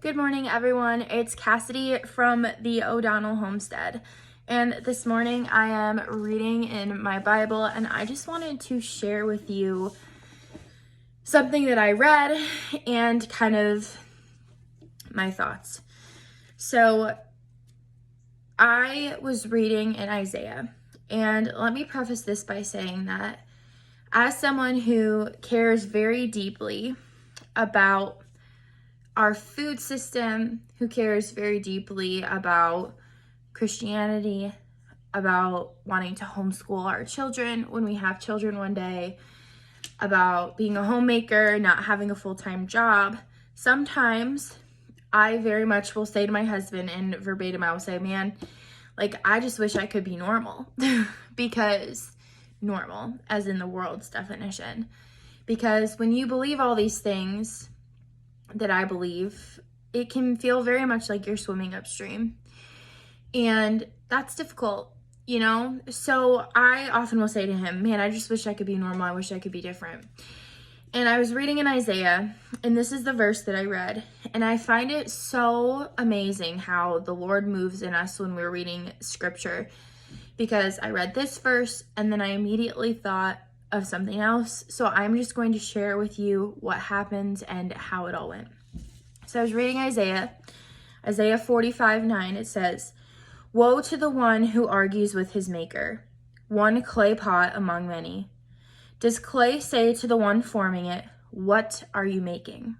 Good morning, everyone. It's Cassidy from the O'Donnell Homestead. And this morning I am reading in my Bible, and I just wanted to share with you something that I read and kind of my thoughts. So I was reading in Isaiah, and let me preface this by saying that as someone who cares very deeply about our food system, who cares very deeply about Christianity, about wanting to homeschool our children when we have children one day, about being a homemaker, not having a full-time job, sometimes I very much will say to my husband, and verbatim I will say, man, I just wish I could be normal. Because normal, as in the world's definition. Because when you believe all these things that I believe, it can feel very much like you're swimming upstream. And that's difficult, So I often will say to him, man, I just wish I could be normal. I wish I could be different. And I was reading in Isaiah, and this is the verse that I read. And I find it so amazing how the Lord moves in us when we're reading scripture. Because I read this verse, and then I immediately thought of something else. So I'm just going to share with you what happened and how it all went. So I was reading Isaiah 45:9. It says, "Woe to the one who argues with his maker, one clay pot among many. Does clay say to the one forming it, 'What are you making?'"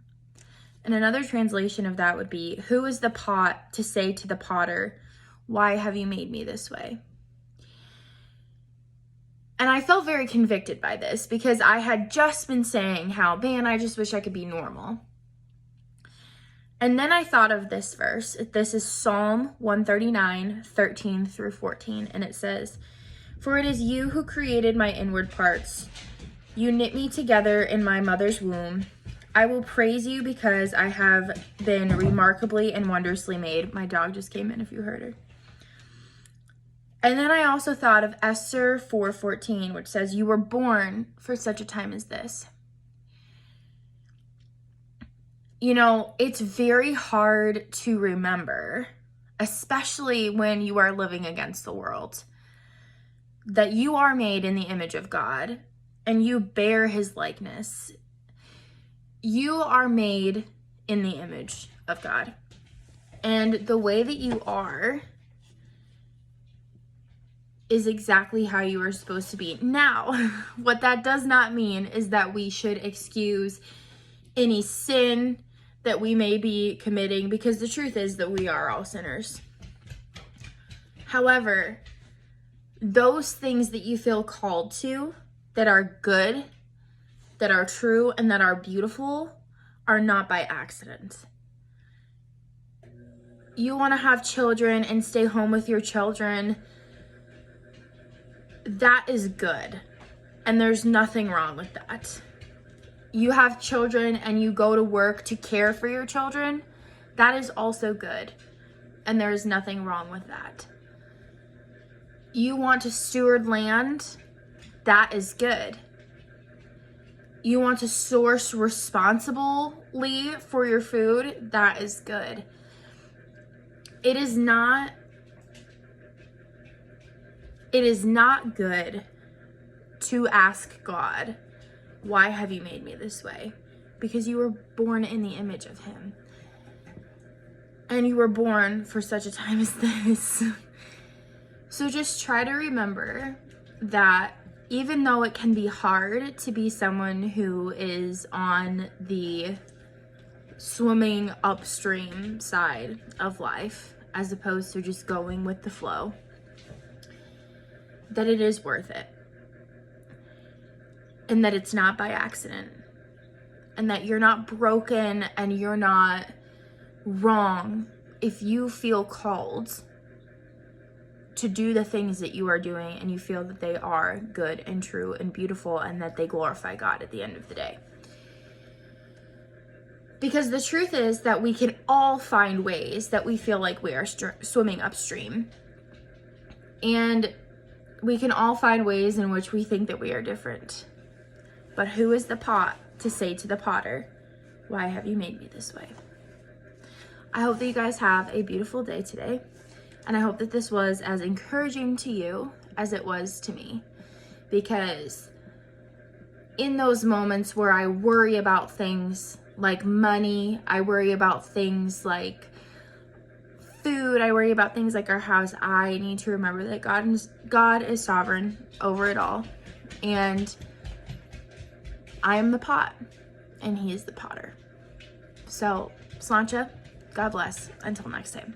And another translation of that would be, "Who is the pot to say to the potter, 'Why have you made me this way?'" And I felt very convicted by this because I had just been saying how, man, I just wish I could be normal. And then I thought of this verse. This is Psalm 139:13-14. And it says, "For it is you who created my inward parts. You knit me together in my mother's womb. I will praise you because I have been remarkably and wondrously made." My dog just came in if you heard her. And then I also thought of Esther 4:14, which says, "You were born for such a time as this." It's very hard to remember, especially when you are living against the world, that you are made in the image of God and you bear his likeness. You are made in the image of God. And the way that you are is exactly how you are supposed to be. Now, what that does not mean is that we should excuse any sin that we may be committing, because the truth is that we are all sinners. However, those things that you feel called to, that are good, that are true, and that are beautiful, are not by accident. You want to have children and stay home with your children. That is good, and there's nothing wrong with that. You have children and you go to work to care for your children. That is also good, and there is nothing wrong with that. You want to steward land. That is good. You want to source responsibly for your food. That is good. It is not good to ask God, "Why have you made me this way?" Because you were born in the image of him. And you were born for such a time as this. So just try to remember that even though it can be hard to be someone who is on the swimming upstream side of life, as opposed to just going with the flow, that it is worth it. And that it's not by accident. And that you're not broken and you're not wrong if you feel called to do the things that you are doing and you feel that they are good and true and beautiful and that they glorify God at the end of the day. Because the truth is that we can all find ways that we feel like we are swimming upstream. And we can all find ways in which we think that we are different. But who is the pot to say to the potter, "Why have you made me this way?" I hope that you guys have a beautiful day today. And I hope that this was as encouraging to you as it was to me. Because in those moments where I worry about things like money, I worry about things like food, I worry about things like our house, I need to remember that God is sovereign over it all. And I am the pot and he is the potter. So, Slancha, God bless. Until next time.